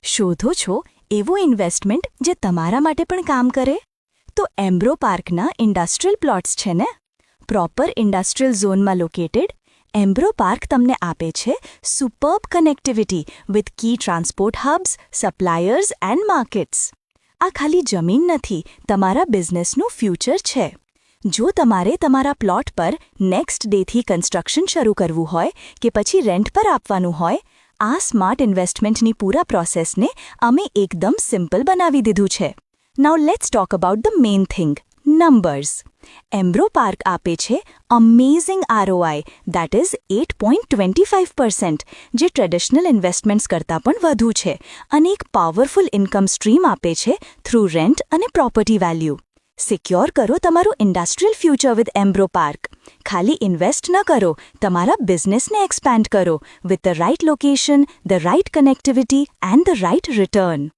શોધો છો એવું ઇન્વેસ્ટમેન્ટ જે તમારા માટે પણ કામ કરે? તો એમ્બ્રો પાર્કના ઇન્ડસ્ટ્રીયલ પ્લોટ્સ છે ને. પ્રોપર ઇન્ડસ્ટ્રીયલ ઝોનમાં લોકેટેડ, એમ્બ્રો પાર્ક તમને આપે છે superb connectivity with key transport hubs, suppliers and markets. આ ખાલી જમીન નથી, તમારા બિઝનેસનું ફ્યુચર છે. જો તમારે તમારા પ્લોટ પર નેક્સ્ટ ડેથી કન્સ્ટ્રક્શન શરૂ કરવું હોય કે પછી રેન્ટ પર આપવાનું હોય, આ સ્માર્ટ ઇન્વેસ્ટમેન્ટની પૂરા પ્રોસેસને અમે એકદમ સિમ્પલ બનાવી દીધું છે. Now let's talk about the main thing, numbers. એમ્બ્રો પાર્ક આપે છે અમેઝિંગ ROI, દેટ ઇઝ 8.25%, જે ટ્રેડિશનલ ઇન્વેસ્ટમેન્ટ્સ કરતાં પણ વધુ છે, અને એક પાવરફુલ ઇન્કમ સ્ટ્રીમ આપે છે થ્રુ રેન્ટ અને પ્રોપર્ટી વેલ્યુ. સિક્યોર કરો તમારું industrial future with Embro park. ખાલી ઇન્વેસ્ટ ન કરો, તમારા બિઝનેસને એક્સપેન્ડ કરો with the right location, the right connectivity and the right return.